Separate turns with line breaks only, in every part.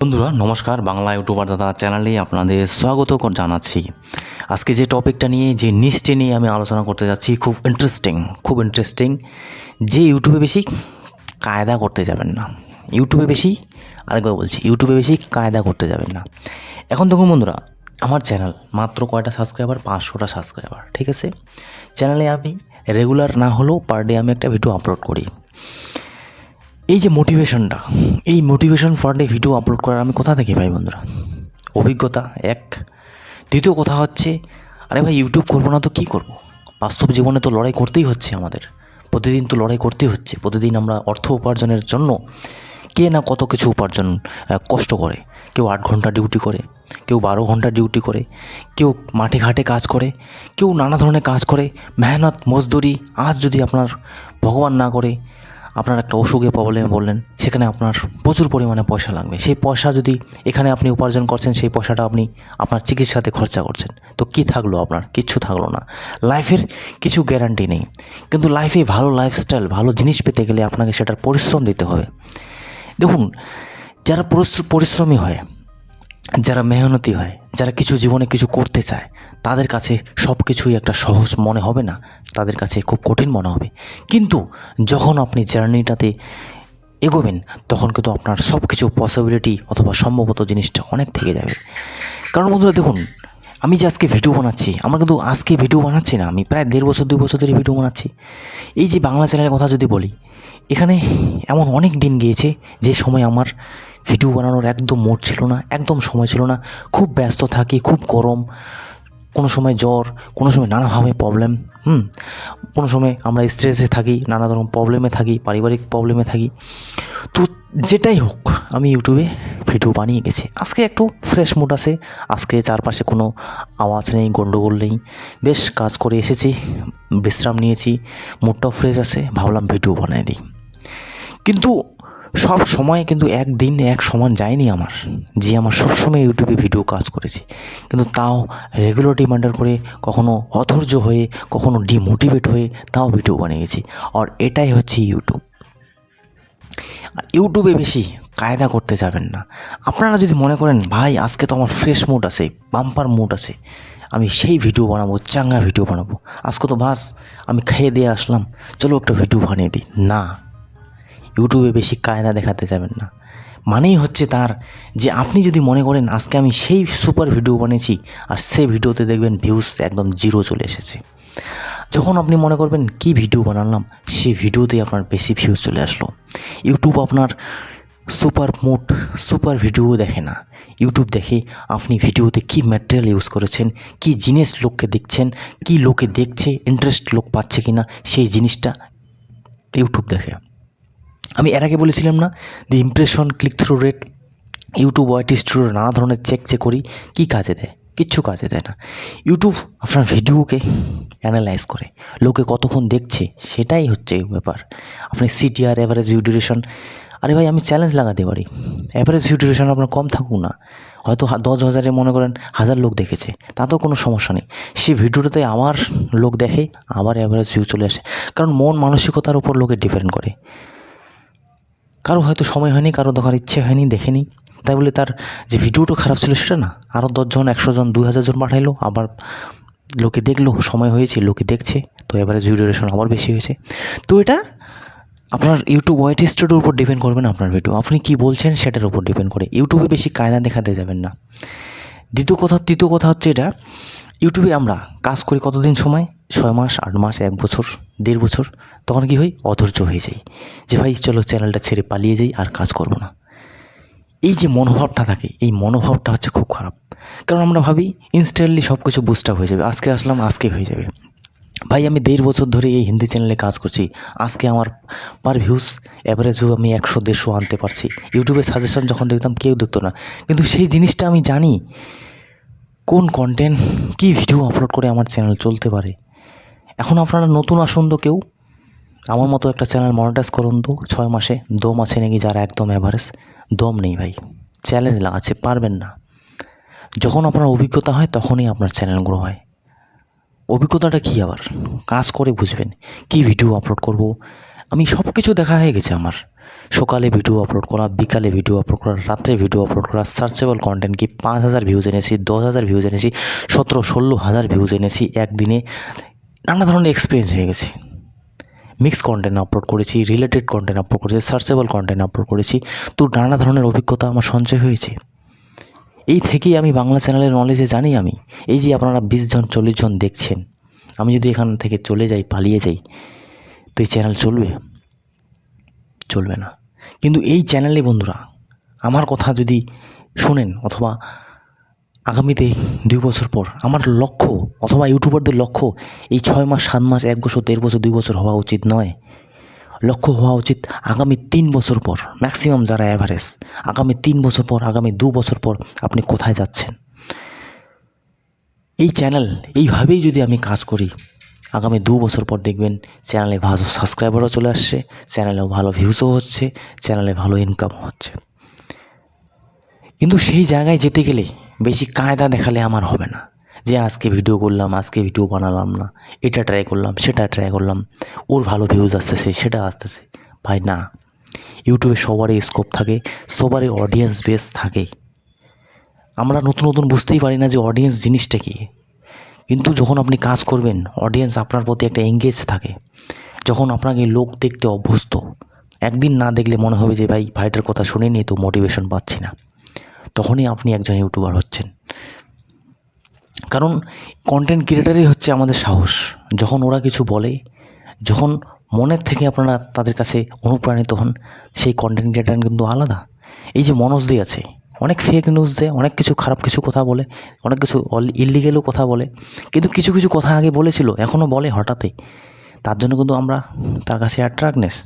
বন্ধুরা নমস্কার, বাংলা ইউটিউবার দাদা চ্যানেলে আপনাদের স্বাগত জানাচ্ছি। আজকে যে টপিকটা নিয়ে যে নিচটি নিয়ে আমি আলোচনা করতে যাচ্ছি খুব ইন্টারেস্টিং। যে ইউটিউবে বেশি কায়দা করতে যাবেন না। আরেকবার বলছি, ইউটিউবে বেশি কায়দা করতে যাবেন না। এখন দেখুন বন্ধুরা, আমার চ্যানেল মাত্র কয়টা সাবস্ক্রাইবার, 500টা সাবস্ক্রাইবার, ঠিক আছে। চ্যানেলে আমি রেগুলার না হলেও পার ডে আমি একটা ভিডিও আপলোড করি। এই যে motivation for day video upload করার আমি কোথা থেকে পাই বন্ধুরা? অভিজ্ঞতা এক। দ্বিতীয় কথা হচ্ছে, আরে ভাই ইউটিউব করবো না তো কী করবো? বাস্তব জীবনে তো লড়াই করতেই হচ্ছে আমাদের, প্রতিদিন তো লড়াই করতেই হচ্ছে। প্রতিদিন আমরা অর্থ উপার্জনের জন্য কে না কত কিছু উপার্জন কষ্ট করে। কেউ 8 ঘন্টা ডিউটি করে, কেউ 12 ঘন্টা ডিউটি করে, কেউ মাঠে ঘাটে কাজ করে, কেউ নানা ধরনের কাজ করে, মেহনত মজদুরি। আজ যদি আপনার ভগবান না করে আপনার একটা অসুখে প্রবলেমে বললেন, সেখানে আপনার প্রচুর পরিমাণে পয়সা লাগবে। সেই পয়সা যদি এখানে আপনি উপার্জন করছেন, সেই পয়সাটা আপনি আপনার চিকিৎসাতে খরচা করছেন, তো কী থাকলো? আপনার কিচ্ছু থাকলো না। লাইফের কিছু গ্যারান্টি নেই। কিন্তু লাইফে ভালো লাইফস্টাইল, ভালো জিনিস পেতে গেলে আপনাকে সেটার পরিশ্রম দিতে হবে। দেখুন, যারা পরিশ্রমী হয়, যারা মেহনতি হয়, যারা জীবনে কিছু করতে চায়, তাদের কাছে সব কিছুই একটা সহজ মনে হবে না, তাদের কাছে খুব কঠিন মনে হবে। কিন্তু যখন আপনি জার্নিটাতে এগোবেন, তখন কিন্তু আপনার সব কিছু পসিবিলিটি অথবা সম্ভবত জিনিসটা অনেক থেকে যাবে। কারণ বন্ধুরা দেখুন, আমি যে আজকে ভিডিও বানাচ্ছি, আমরা কিন্তু আজকে ভিডিও বানাচ্ছি না, আমি প্রায় 1.5 বছর 2 বছর ধরে ভিডিও বানাচ্ছি। এই যে বাংলা চ্যানেলের কথা যদি বলি, এখানে এমন অনেক দিন গিয়েছে যে সময় আমার ভিডিও বানানোর একদম মুড ছিল না, একদম সময় ছিল না। খুব ব্যস্ত থাকি, খুব গরম, কোনো সময় জ্বর, কোনো সময় নানাভাবে প্রবলেম, কোনো সময় আমরা স্ট্রেসে থাকি, নানা ধরনের প্রবলেমে থাকি, পারিবারিক প্রবলেমে থাকি। তো যেটাই হোক, আমি ইউটিউবে ভিডিও বানিয়ে গেছি। আজকে একটু ফ্রেশ মুড আছে, আজকে চারপাশে কোনো আওয়াজ নেই, গণ্ডগোল নেই, বেশ কাজ করে এসেছি, বিশ্রাম নিয়েছি, মুডটাও ফ্রেশ আছে, ভাবলাম ভিডিও বানিয়ে দিই। কিন্তু সব সময় কিন্তু একদিন এক সমান যায়নি আমার, যে আমার সবসময় ইউটিউবে ভিডিও কাজ করেছি। কিন্তু তাও রেগুলারিটি মেনটেন করে, কখনো অধৈর্য হয়ে, কখনো ডিমোটিভেট হয়ে তাও ভিডিও বানিয়েছি। আর এটাই হচ্ছে ইউটিউবে বেশি কায়দা করতে যাবেন না। আপনারা যদি মনে করেন, ভাই আজকে তো আমার ফ্রেশ মুড আছে, বাম্পার মুড আছে, আমি সেই ভিডিও বানাবো, চাঙ্গা ভিডিও বানাবো, আজকে তো বাস আমি খেয়ে দিয়ে আসলাম, চলো একটা ভিডিও বানিয়ে দিই, না। ইউটিউবে বেশি কায়দা দেখাতে যাবেন না। মানেই হচ্ছে তার যে আপনি যদি মনে করেন আজকে আমি সেই সুপার ভিডিও বানিয়েছি, আর সেই ভিডিওতে দেখবেন ভিউজ একদম 0 চলে এসেছে। যখন আপনি মনে করবেন কি ভিডিও বানালাম, সেই ভিডিওতে আপনার বেশি ভিউজ চলে আসলো। ইউটিউব আপনার সুপার ভিডিও দেখে না। ইউটিউব দেখে আপনি ভিডিওতে কী ম্যাটেরিয়াল ইউজ করেছেন, কী জিনিস লোককে দেখছেন, কী লোকে দেখছে, ইন্টারেস্ট লোক পাচ্ছে কিনা, সেই জিনিসটা ইউটিউব দেখে। আমি এর আগে বলেছিলাম না, the impression, click through rate, YouTube YT studio নানা ধরনের চেক করে কী কাজে দেয়? কিচ্ছু কাজে দেয় না। ইউটিউব আপনার ভিডিওকে অ্যানালাইজ করে, লোকে কতক্ষণ দেখছে সেটাই হচ্ছে ব্যাপার। আপনি সিটিআর, অ্যাভারেজ ভিউ ডিউরেশন, আরে ভাই আমি চ্যালেঞ্জ লাগাতে পারি, অ্যাভারেজ ভিউ ডিউরেশন আপনার কম থাকুক না, হয়তো 10,000 মনে করেন 1000 লোক দেখেছে, তাতেও কোনো সমস্যা নেই। সেই ভিডিওটাতে আমার লোক দেখে, আবার অ্যাভারেজ ভিউ চলে আসে। কারণ মন মানসিকতার উপর লোকে ডিপেন্ড করে। কারো হয়তো সময় হয়নি, কারো দেখার ইচ্ছে হয়নি, দেখেনি, তাই বলে তার যে ভিডিওটা খারাপ ছিল সেটা না। আরও 10 জন, 100 জন, 2000 জন পাঠাইলো, আবার লোকে দেখলো, সময় হয়েছে, লোকে দেখছে, তো এভারেজ ভিউ ডিউরেশন আবার বেশি হয়েছে। তো এটা আপনার ইউটিউব ওয়াইটি স্টুডিওর উপর ডিপেন্ড করবে না। আপনার ভিডিও আপনি কী বলছেন সেটার উপর ডিপেন্ড করে। ইউটিউবে বেশি কায়দা দেখাতে যাবেন না। তৃতীয় কথা হচ্ছে এটা, ইউটিউবে আমরা কাজ করি কতদিন সময়, 6 মাস, 8 মাস, 1 বছর, 1.5 বছর, তখন কি হয়, অধৈর্য হয়ে যাই, যে ভাই চলো চ্যানেলটা ছেড়ে পালিয়ে যাই, আর কাজ করব না। এই যে মনোভাবটা থাকে, এই মনোভাবটা হচ্ছে খুব খারাপ। কারণ আমরা ভাবি ইনস্ট্যান্টলি সব কিছু বুস্ট আপ হয়ে যাবে, আজকে আসলাম আজকে হয়ে যাবে। ভাই আমি 1.5 বছর ধরে এই হিন্দি চ্যানেলে কাজ করছি, আজকে আমার পার ভিউজ, অ্যাভারেজ ভিউ আমি 100-150 আনতে পারছি। ইউটিউবে সাজেশন যখন দেখতাম কেউ দেখতো না, কিন্তু সেই জিনিসটা আমি জানি কোন কন্টেন্ট, কী ভিডিও আপলোড করে আমার চ্যানেল চলতে পারে। এখন আপনারা নতুন আসুন তো, কেউ আমার মতো একটা চ্যানেল মনিটাইজ করুন তো 6 মাসে। দম আছে নাকি যারা একদম অ্যাভারেজ? দম নেই ভাই, চ্যালেঞ্জ লাগাচ্ছে, পারবেন না। যখন আপনার অভিজ্ঞতা হয় তখনই আপনার চ্যানেল গ্রো হয়। অভিজ্ঞতাটা কী, আবার কাজ করে বুঝবেন কী ভিডিও আপলোড করব। আমি সব কিছু দেখা হয়ে গেছে আমার, সকালে ভিডিও আপলোড করা, বিকালে ভিডিও আপলোড করা, রাত্রে ভিডিও আপলোড করা, সার্চেবল কন্টেন্ট কি 5,000 ভিউজ এনেছি, 10,000 ভিউজ এনেছি, 17-16,000 ভিউজ এনেছি একদিনে। নানা ধরনের এক্সপিরিয়েন্স হয়ে গেছে। মিক্স কন্টেন্ট আপলোড করেছি, রিলেটেড কন্টেন্ট আপলোড করেছি, সার্চেবল কন্টেন্ট আপলোড করেছি। তো নানা ধরনের অভিজ্ঞতা আমার সঞ্চয় হয়েছে। এই থেকেই আমি বাংলা চ্যানেলের নলেজে জানি। আমি এই যে আপনারা 20 জন 40 জন দেখছেন, আমি যদি এখান থেকে চলে যাই, পালিয়ে যাই, তো এই চ্যানেল চলবে না। কিন্তু এই চ্যানেলে বন্ধুরা আমার কথা যদি শোনেন, অথবা আগামীতে 2 বছর পর আমার লক্ষ্য, অথবা ইউটিউবারদের লক্ষ্য এই 6 মাস 7 মাস 1 বছর 1.5 বছর 2 বছর হওয়া উচিত নয়। লক্ষ্য হওয়া উচিত আগামী 3 বছর পর, ম্যাক্সিমাম যারা অ্যাভারেজ, আগামী 3 বছর পর, আগামী 2 বছর পর আপনি কোথায় যাচ্ছেন। এই চ্যানেল এইভাবেই যদি আমি কাজ করি, আগামী 2 বছর পর দেখবেন চ্যানেলে ভালো সাবস্ক্রাইবারও চলে আসছে, চ্যানেলেও ভালো ভিউসও হচ্ছে, চ্যানেলে ভালো ইনকামও হচ্ছে। কিন্তু সেই জায়গায় যেতে গেলে বেশি কায়দা দেখালে আমার হবে না। যে আজকে ভিডিও করলাম, আজকে ভিডিও বানালাম না, এটা ট্রাই করলাম, সেটা ট্রাই করলাম, ওর ভালো ভিউজ আসতেছে, সেটা আসতেছে। ভাই না, ইউটিউবে সবারই স্কোপ থাকে, সবারই অডিয়েন্স বেস থাকে। আমরা নতুন নতুন বুঝতেই পারি না যে অডিয়েন্স জিনিসটা কী। কিন্তু যখন আপনি কাজ করবেন, অডিয়েন্স আপনার প্রতি একটা এঙ্গেজ থাকে। যখন আপনাকে লোক দেখতে অভ্যস্ত, একদিন না দেখলে মনে হবে যে ভাইটার কথা শুনিনি তো মোটিভেশন পাচ্ছি না, তখনই আপনি একজন ইউটিউবার হচ্ছেন। কারণ কন্টেন্ট ক্রিয়েটারই হচ্ছে আমাদের সাহস। যখন ওরা কিছু বলে, যখন মনের থেকে আপনারা তাদের কাছে অনুপ্রাণিত হন, সেই কন্টেন্ট ক্রিয়েটার কিন্তু আলাদা। এই যে মনোজদি আছে, অনেক ফেক নিউজ দেয়, অনেক কিছু খারাপ কিছু কথা বলে, অনেক কিছু ইলিগেলও কথা বলে, কিন্তু কিছু কিছু কথা আগে বলেছিল, এখনও বলে হঠাৎই। তার জন্য কিন্তু আমরা তার কাছে অ্যাট্রাক্টনেস,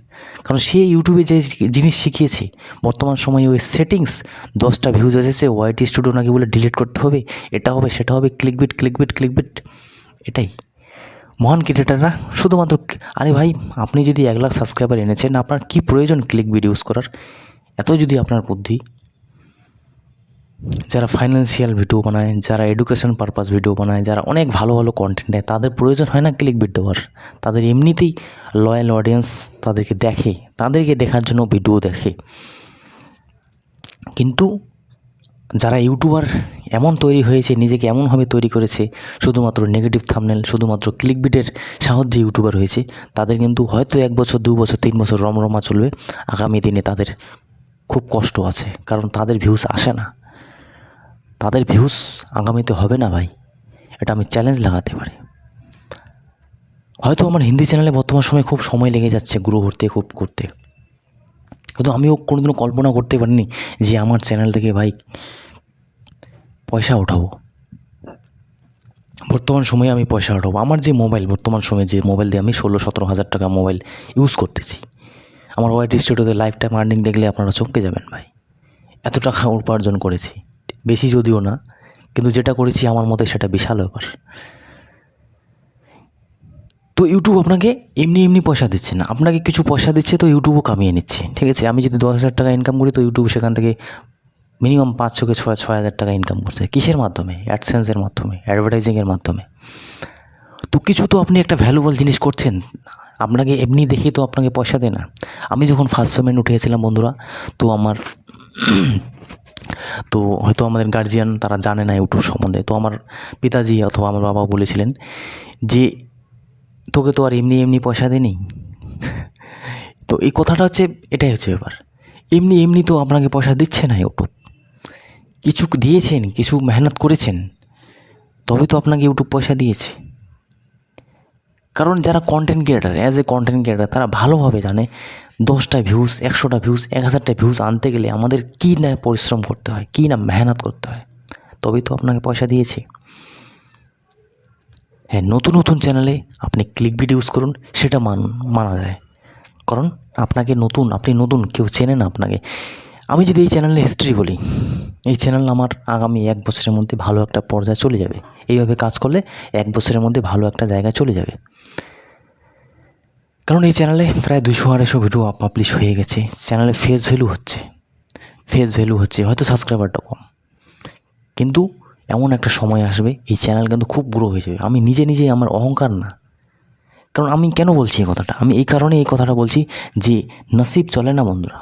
কারণ সে ইউটিউবে যে জিনিস শিখিয়েছে, বর্তমান সময়ে ওই সেটিংস 10টা ভিউজ এসেছে, ওয়াইটি স্টুডিও নাকি বলে ডিলিট করতে হবে, এটা হবে সেটা হবে, ক্লিকবিট, এটাই। মহান ক্রিয়েটাররা শুধুমাত্র, আরে ভাই আপনি যদি 1 লাখ সাবস্ক্রাইবার এনেছেন, আপনার কি প্রয়োজন ক্লিকবিট ইউজ করার? এত যদি আপনার বুদ্ধি। যারা ফাইন্যান্সিয়াল ভিডিও বানায়, যারা এডুকেশন পারপাস ভিডিও বানায়, যারা অনেক ভালো ভালো কন্টেন্ট দেয়, তাদের প্রয়োজন হয় না ক্লিকবিট দেওয়ার। তাদের এমনিতেই লয়াল অডিয়েন্স তাদেরকে দেখে, তাদেরকে দেখার জন্য ভিডিও দেখে। কিন্তু যারা ইউটিউবার এমন তৈরি হয়েছে, নিজেকে এমনভাবে তৈরি করেছে, শুধুমাত্র নেগেটিভ থাম্বনেল, শুধুমাত্র ক্লিকবিটের সাহায্যে ইউটিউবার হয়েছে, তাদের কিন্তু হয়তো 1 বছর 2 বছর 3 বছর রমরমা চলবে, আগামী দিনে তাদের খুব কষ্ট আছে। কারণ তাদের ভিউজ আসে না, তাদের ভিউজ আগামীতে হবে না ভাই, এটা আমি চ্যালেঞ্জ লাগাতে পারি। হয়তো আমার হিন্দি চ্যানেলে বর্তমান সময়ে খুব সময় লেগে যাচ্ছে গ্রো করতে, কিন্তু আমিও কোনোদিনও কল্পনা করতে পারিনি যে আমার চ্যানেল থেকে ভাই পয়সা ওঠাবো। বর্তমান সময়ে আমি পয়সা ওঠাবো। আমার যে মোবাইল, বর্তমান সময়ে যে মোবাইল দিয়ে আমি 16-17 হাজার টাকা মোবাইল ইউজ করতেছি, আমার ওয়াইটি স্টুডিওতে লাইফ টাইম আর্নিং দেখলে আপনারা চমকে যাবেন ভাই। এত টাকা উপার্জন করেছি, বেশি যদিও না, কিন্তু যেটা করেছি আমার মতে সেটা বিশাল ব্যাপার। তো ইউটিউব আপনাকে এমনি পয়সা দিচ্ছে না, আপনাকে কিছু পয়সা দিচ্ছে, তো ইউটিউবও কামিয়ে নিচ্ছে। ঠিক আছে, আমি যদি 10,000 টাকা ইনকাম করি, তো ইউটিউব সেখান থেকে মিনিমাম 500-6,000 টাকা ইনকাম করছে। কিসের মাধ্যমে? অ্যাডসেন্সের মাধ্যমে, অ্যাডভার্টাইজিংয়ের মাধ্যমে। তো কিছু তো আপনি একটা ভ্যালুবল জিনিস করছেন, আপনাকে এমনি দেখেই তো আপনাকে পয়সা দেয় না। আমি যখন ফার্স্ট পেমেন্ট উঠিয়েছিলাম বন্ধুরা, তো হয়তো আমাদের গার্জিয়ান তারা জানে না ইউটিউব সম্বন্ধে, তো আমার পিতাজি অথবা আমার বাবা বলেছিলেন যে তোকে তো আর এমনি পয়সা দেয়নি। তো এই কথাটা হচ্ছে, এটাই হচ্ছে ব্যাপার। এমনি তো আপনাকে পয়সা দিচ্ছে না ইউটিউব। কিছু দিয়েছেন, কিছু মেহনত করেছেন, তবে তো আপনাকে ইউটিউব পয়সা দিয়েছে। কারণ যারা content creator, as a content creator, তারা ভালোভাবে জানে 10টা ভিউজ, 100টা ভিউজ, 1000টা ভিউজ আনতে গেলে আমাদের কী না পরিশ্রম করতে হয়, কী না মেহনত করতে হয়, তবেই তো আপনাকে পয়সা দিয়েছে। হ্যাঁ, নতুন চ্যানেলে আপনি ক্লিকবিট ইউজ করুন, সেটা মানা যায়। কারণ আপনি নতুন, কেউ চেনে না আপনাকে। আমি যদি এই চ্যানেলের হিস্ট্রি বলি, এই চ্যানেল আমার আগামী 1 বছরের মধ্যে ভালো একটা পর্যায়ে চলে যাবে। এইভাবে কাজ করলে 1 বছরের মধ্যে ভালো একটা জায়গায় চলে যাবে। কারণ এই চ্যানেলে প্রায় 200-250 ভিডিও পাবলিশ হয়ে গেছে। চ্যানেলে ফেস ভ্যালু হচ্ছে, হয়তো সাবস্ক্রাইবারটা কম, কিন্তু এমন একটা সময় আসবে এই চ্যানেল কিন্তু খুব গ্রো হয়ে যাবে। আমি নিজে আমার অহংকার না, কারণ আমি কেন বলছি এই কথাটা, আমি এই কারণে এই কথাটা বলছি যে নসিব চলে না বন্ধুরা,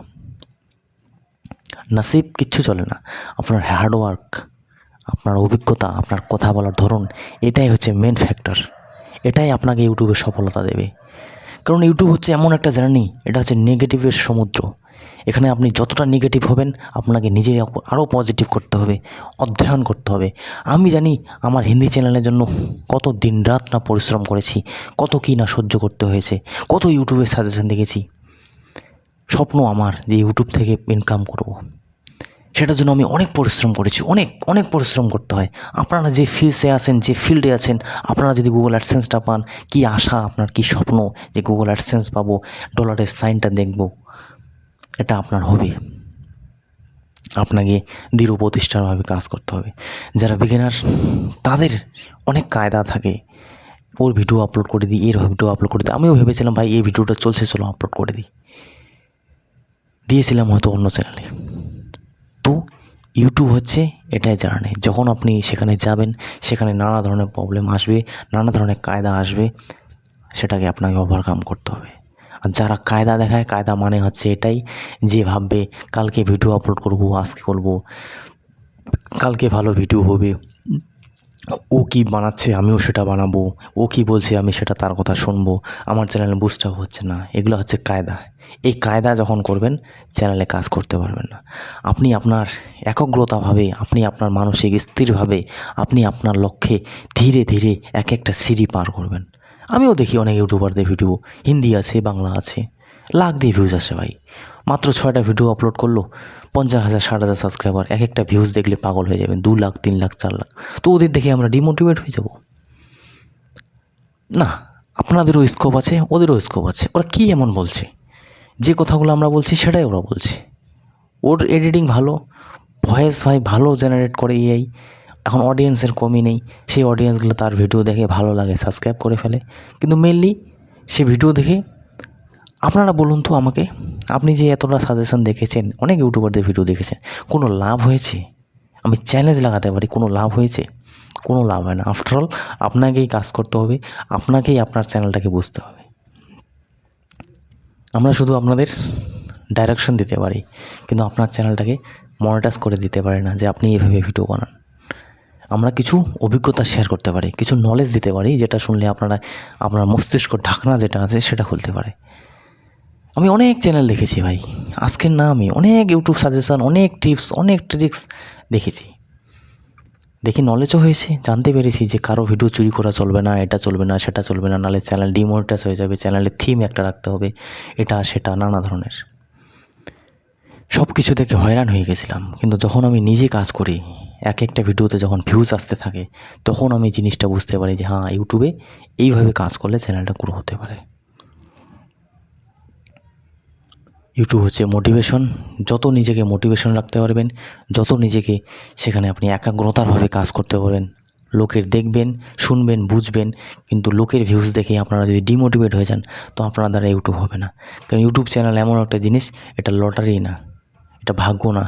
নাসিব কিচ্ছু চলে না, আপনার হার্ডওয়ার্ক, আপনার অভিজ্ঞতা, আপনার কথা বলার ধরন, এটাই হচ্ছে মেন ফ্যাক্টর। এটাই আপনাকে ইউটিউবে সফলতা দেবে। কারণ ইউটিউব হচ্ছে এমন একটা জার্নি, এটা হচ্ছে নেগেটিভের সমুদ্র। এখানে আপনি যতটা নেগেটিভ হবেন, আপনাকে নিজে আরও পজিটিভ করতে হবে, অধ্যয়ন করতে হবে। আমি জানি আমার হিন্দি চ্যানেলের জন্য কত দিন রাত না পরিশ্রম করেছি, কত কী না সহ্য করতে হয়েছে, কত ইউটিউবের সাজেশন দেখেছি। স্বপ্ন আমার যে ইউটিউব থেকে ইনকাম করব, সেটার জন্য আমি অনেক পরিশ্রম করেছি, অনেক অনেক পরিশ্রম করতে হয়। আপনারা যে ফিল্ডে আছেন, যে ফিল্ডে আছেন, আপনারা যদি গুগল অ্যাডসেন্সটা পান, কি আশা আপনার, কি স্বপ্ন যে গুগল অ্যাডসেন্স পাবো, ডলারের সাইনটা দেখব, এটা আপনার হবে। আপনাকে দৃঢ় প্রতিষ্ঠানভাবে কাজ করতে হবে। যারা বিগিনার, তাদের অনেক কায়দা থাকে, ওর ভিডিও আপলোড করে দিই, এর ভিডিও আপলোড করে দিই। আমিও ভেবেছিলাম ভাই এই ভিডিওটা চলছে, চলো আপলোড করে দিই, দিয়েছিলাম হয়তো অন্য চ্যানেলে। তো ইউটিউব হচ্ছে এটাই জার্নি। যখন আপনি সেখানে যাবেন, সেখানে নানা ধরনের প্রবলেম আসবে, নানা ধরনের কায়দা আসবে, সেটাকে আপনাকে ওভারকাম করতে হবে। আর যারা কায়দা দেখায়, কায়দা মানে হচ্ছে এটাই যে ভাববে কালকে ভিডিও আপলোড করব, আজকে করব, কালকে ভালো ভিডিও হবে, ও কী বানাচ্ছে আমিও সেটা বানাবো, ও কী বলছে আমি সেটা তার কথা শুনবো, আমার চ্যানেলে বুস্ট আপ হচ্ছে না। এগুলো হচ্ছে কায়দা। এই কায়দা যখন করবেন, চ্যানেলে কাজ করতে পারবেন না। আপনি আপনার একগ্রতাভাবে, আপনি আপনার মানসিক স্থিরভাবে, আপনি আপনার লক্ষ্যে ধীরে ধীরে এক একটা সিঁড়ি পার করবেন। আমিও দেখি অনেক ইউটিউবারদের ভিডিও, হিন্দি আছে, বাংলা আছে, লাখ দিয়ে ভিউজ আসে ভাই। মাত্র 6টা ভিডিও আপলোড করলো, 50,000 60,000 সাবস্ক্রাইবার, এক একটা ভিউজ দেখলে পাগল হয়ে যাবেন, 2 লাখ 3 লাখ 4 লাখ। তো ওদের দেখে আমরা ডিমোটিভেট হয়ে যাব না। আপনাদেরও স্কোপ আছে, ওদেরও স্কোপ আছে। ওরা কী এমন বলছে, যে কথাগুলো আমরা বলছি সেটাই ওরা বলছে। ওর এডিটিং ভালো, ভয়েস ভাই ভালো জেনারেট করে এআই। এখন অডিয়েন্সের কমই নেই, সেই অডিয়েন্সগুলো তার ভিডিও দেখে ভালো লাগে, সাবস্ক্রাইব করে ফেলে। কিন্তু মেনলি সে ভিডিও দেখে, আপনারা বলুন তো আমাকে, আপনি যে এতটা সাজেশন দেখেছেন, অনেক ইউটিউবারদের ভিডিও দেখেছেন, কোনো লাভ হয়েছে? আমি চ্যালেঞ্জ লাগাতে পারি, কোনো লাভ হয়েছে? কোনো লাভ হয় না। আফটারঅল আপনাকেই কাজ করতে হবে, আপনাকেই আপনার চ্যানেলটাকে বুঝতে হবে। আমরা শুধু আপনাদের ডাইরেকশন দিতে পারি, কিন্তু আপনার চ্যানেলটাকে মনিটাইজ করে দিতে পারি না যে আপনি এইভাবে ভিডিও বানান। আমরা কিছু অভিজ্ঞতা শেয়ার করতে পারি, কিছু নলেজ দিতে পারি, যেটা শুনলে আপনার মস্তিষ্ক ঢাকনা যেটা আছে সেটা খুলতে পারে। আমি অনেক চ্যানেল দেখেছি ভাই, আজকের না, আমি অনেক ইউটিউব সাজেশন, অনেক টিপস, অনেক ট্রিক্স দেখেছি, দেখি নলেজও হয়েছে, জানতে পেরেছি যে কারো ভিডিও চুরি করা চলবে না, এটা চলবে না, সেটা চলবে না, নাহলে চ্যানেল ডিমনিটাইজ হয়ে যাবে, চ্যানেলের থিম একটা রাখতে হবে, এটা সেটা নানা ধরনের সব কিছু দেখে হয়রান হয়ে গেছিলাম। কিন্তু যখন আমি নিজে কাজ করি, এক একটা ভিডিওতে যখন ভিউজ আসতে থাকে, তখন আমি জিনিসটা বুঝতে পারি যে হ্যাঁ, ইউটিউবে এইভাবে কাজ করলে চ্যানেলটা গ্রো হতে পারে। ইউটিউব হচ্ছে মোটিভেশন। যত নিজেকে মোটিভেশন রাখতে পারবেন, যত নিজেকে সেখানে আপনি একাগ্রতারভাবে কাজ করতে পারবেন, লোকের দেখবেন, শুনবেন, বুঝবেন, কিন্তু লোকের ভিউজ দেখে আপনারা যদি ডিমোটিভেট হয়ে যান, তো আপনার দ্বারা ইউটিউব হবে না। কারণ ইউটিউব চ্যানেল এমন একটা জিনিস, এটা লটারি না, এটা ভাগ্য না,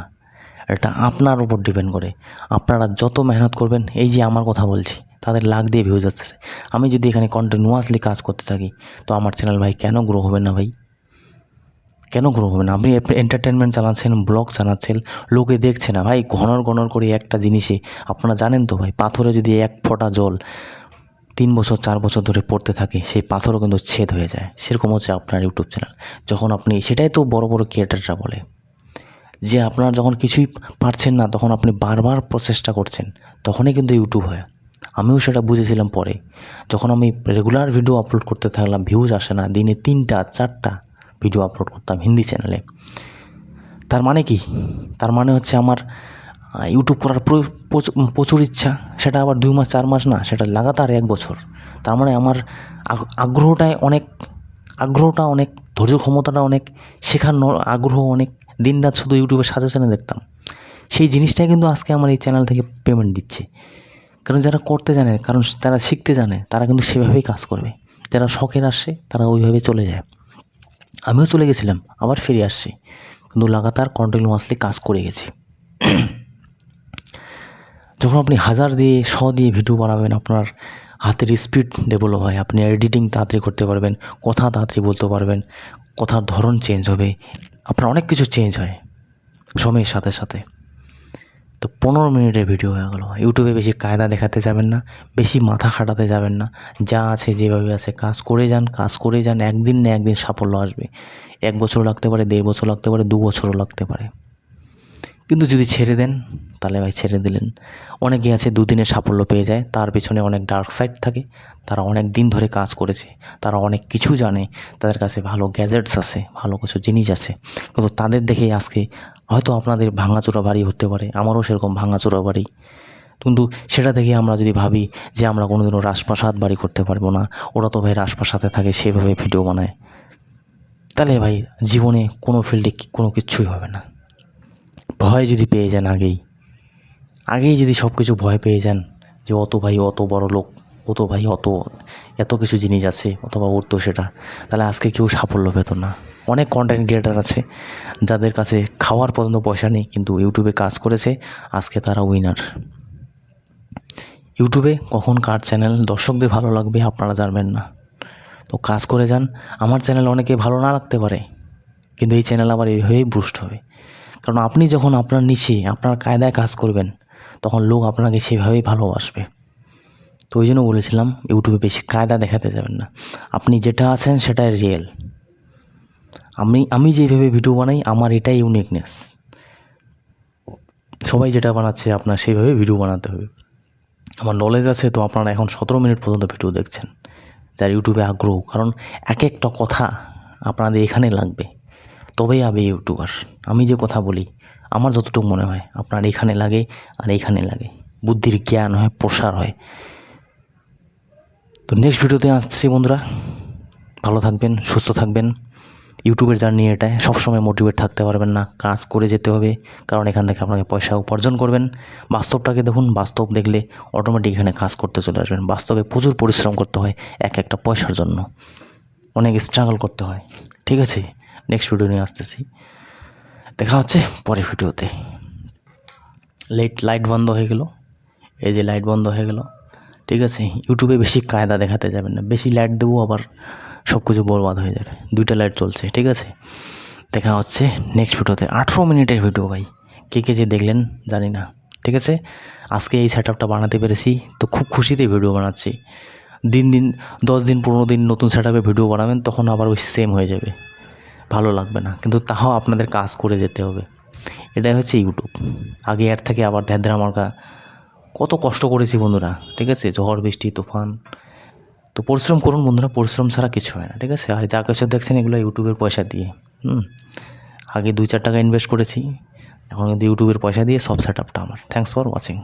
এটা আপনার উপর ডিপেন্ড করে। আপনারা যত মেহনত করবেন, এই যে আমার কথা বলছি, তাদের লাখ দিয়ে ভিউজ আসতেছে। আমি যদি এখানে কন্টিনিউয়াসলি কাজ করতে থাকি, তো আমার চ্যানেল ভাই কেন গ্রো হবে না ভাই? কেন গ্রো হবে না? আপনি এন্টারটেনমেন্ট চালাচ্ছেন, ব্লগ চালাচ্ছেন, লোকে দেখছে না ভাই, ঘনর ঘনর করে একটা জিনিসে, আপনারা জানেন তো ভাই, পাথরে যদি 1 ফোঁটা জল 3 বছর 4 বছর ধরে পড়তে থাকে, সেই পাথরও কিন্তু ছেদ হয়ে যায়। সেরকম হচ্ছে আপনার ইউটিউব চ্যানেল। যখন আপনি, সেটাই তো বড় বড় ক্রিয়েটাররা বলে যে আপনারা যখন কিছুই পারছেন না, তখন আপনি বারবার প্রচেষ্টা করছেন, তখনই কিন্তু ইউটিউব হয়। আমিও সেটা বুঝেছিলাম পরে, যখন আমি রেগুলার ভিডিও আপলোড করতে থাকলাম, ভিউজ আসে না, দিনে 3টা 4টা ভিডিও আপলোড করতাম হিন্দি চ্যানেলে। তার মানে কি? তার মানে হচ্ছে আমার ইউটিউব করার প্রচুর ইচ্ছা, সেটা আবার 2 মাস 4 মাস না, সেটা লাগাতার 1 বছর। তার মানে আমার আগ্রহটা অনেক, ধৈর্য ক্ষমতাটা অনেক, শেখার আগ্রহ অনেক, দিনরাত শুধু ইউটিউবে সাজেশনে দেখতাম। সেই জিনিসটাই কিন্তু আজকে আমার এই চ্যানেল থেকে পেমেন্ট দিচ্ছে। কারণ যারা করতে জানে, কারণ যারা শিখতে জানে, তারা কিন্তু সেভাবেই কাজ করবে। যারা শখের আসে, তারা ওইভাবে চলে যায়। আমিও চলে গেছিলাম, আবার ফিরে আসছি, কিন্তু লাগাতার কন্টিনিউয়াসলি কাজ করে গেছি। যখন আপনি 1000 দিয়ে 100 দিয়ে ভিডিও বানাবেন, আপনার হাতের স্পিড ডেভেলপ হয়, আপনি এডিটিং তাড়াতাড়ি করতে পারবেন, কথা তাড়াতাড়ি বলতে পারবেন, কথার ধরন চেঞ্জ হবে, আপনার অনেক কিছু চেঞ্জ হয়। সময়ের সাথে সাথে। তো 15 মিনিটের ভিডিও হয়ে গেলো। ইউটিউবে বেশি কায়দা দেখাতে যাবেন না, বেশি মাথা খাটাতে যাবেন না। যা আছে যেভাবে আছে কাজ করে যান, কাজ করে যান। একদিন না একদিন সাফল্য আসবে। 1 বছর লাগতে পারে, 1.5 বছর লাগতে পারে, 2 বছরও লাগতে পারে। কিন্তু যদি ছেড়ে দেন তাহলে ভাই ছেড়ে দিলেন। অনেকেই আছে 2 দিনে সাফল্য পেয়ে যায়, তার পেছনে অনেক ডার্ক সাইড থাকে। তারা অনেক দিন ধরে কাজ করেছে, তারা অনেক কিছু জানে, তাদের কাছে ভালো গ্যাজেটস আছে, ভালো কিছু জিনিস আছে। কিন্তু তাদের দেখেই আজকে হয়তো আপনাদের ভাঙাচোরা বাড়ি হতে পারে, আমারও সেরকম ভাঙাচোরা বাড়ি। কিন্তু সেটা দেখে আমরা যদি ভাবি যে আমরা কোনোদিনও রাজপ্রাসাদ বাড়ি করতে পারবো না, ওরা তো ভাই রাজপ্রাসাদে থাকে সেভাবে ভিডিও বানায়, তাহলে ভাই জীবনে কোনো ফিল্ডে কোনো কিচ্ছুই হবে না। ভয় যদি পেয়ে যান আগেই যদি সব কিছু ভয় পেয়ে যান যে অত ভাই অত বড় লোক, অত ভাই এত কিছু জিনিস আছে অথবা ওর তো সেটা, তাহলে আজকে কেউ সাফল্য পেত না। অনেক কন্টেন্ট ক্রিয়েটার আছে যাদের কাছে খাওয়ার পর্যন্ত পয়সা নেই, কিন্তু ইউটিউবে কাজ করেছে, আজকে তারা উইনার। ইউটিউবে কখন কার চ্যানেল দর্শকদের ভালো লাগবে আপনারা জানবেন না। তো কাজ করে যান। আমার চ্যানেল অনেকে ভালো না লাগতে পারে, কিন্তু এই চ্যানেল আবার এইভাবেই বুস্ট হবে। কারণ আপনি যখন আপনার নিচে আপনার কায়দায় কাজ করবেন, তখন লোক আপনাকে সেভাবেই ভালোবাসবে। তো ওই জন্য বলেছিলাম ইউটিউবে বেশি কায়দা দেখাতে যাবেন না। আপনি যেটা আছেন সেটাই রিয়েল। আমি যেভাবে ভিডিও বানাই আমার এটাই ইউনিকনেস। সবাই যেটা বানাচ্ছে আপনার সেইভাবে ভিডিও বানাতে হবে। আমার নলেজ আছে, তো আপনারা এখন 17 মিনিট পর্যন্ত ভিডিও দেখছেন, যার ইউটিউবে আগ্রহ। কারণ এক একটা কথা আপনাদের এখানে লাগবে, তবেই হবে ইউটিউবার। আমি যে কথা বলি আমার যতটুকু মনে হয় আপনার এখানে লাগে আর এইখানে লাগে, বুদ্ধির জ্ঞান হয়, প্রসার হয়। তো নেক্সট ভিডিওতে আসছি বন্ধুরা, ভালো থাকবেন, সুস্থ থাকবেন। ইউটিউবের জার্নি এটাই, সবসময় মোটিভেট থাকতে পারবেন না, কাজ করে যেতে হবে, কারণ এখান থেকে আপনাকে পয়সা উপার্জন করবেন। বাস্তবটাকে দেখুন, বাস্তব দেখলে অটোমেটিক এখানে কাজ করতে চলে আসবেন। বাস্তবে প্রচুর পরিশ্রম করতে হয় একটা পয়সার জন্য, অনেক স্ট্রাগল করতে হয়। ঠিক আছে, নেক্সট ভিডিও নিয়ে আসতেছি, দেখা হচ্ছে পরের ভিডিওতে। লাইট বন্ধ হয়ে গেল, এই যে লাইট বন্ধ হয়ে গেল। ঠিক আছে, ইউটিউবে বেশি কায়দা দেখাতে যাবেন না, বেশি লাইট দেবো আবার সব কিছু বরবাদ হয়ে যাবে। 2টা লাইট চলছে। ঠিক আছে, দেখা হচ্ছে নেক্সট ভিডিওতে। 18 মিনিটের ভিডিও ভাই, কে যে দেখলেন জানি না। ঠিক আছে, আজকে এই সেটআপটা বানাতে পেরেছি, তো খুব খুশিতে ভিডিও বানাচ্ছি। দিন 10 দিন 15 দিন নতুন সেটআপে ভিডিও বানাবেন, তখন আবার ওই সেম হয়ে যাবে, ভালো লাগবে না। কিন্তু তাও আপনাদের কাজ করে যেতে হবে, এটাই হচ্ছে ইউটিউব। আগে এর থেকে আবার ধ্যাদ্রা মার্কা কত কষ্ট করেছি বন্ধুরা। ঠিক আছে, ঝড় বৃষ্টি তুফান, তো পরিশ্রম করুন বন্ধুরা, পরিশ্রম ছাড়া কিছু হয় না। ঠিক আছে, আর যা কিছু দেখছেন এগুলো ইউটিউবের পয়সা দিয়ে। আগে 2-4 টাকা ইনভেস্ট করেছি, এখন কিন্তু ইউটিউবের পয়সা দিয়ে সব সেটআপটা আমার। Thanks for watching.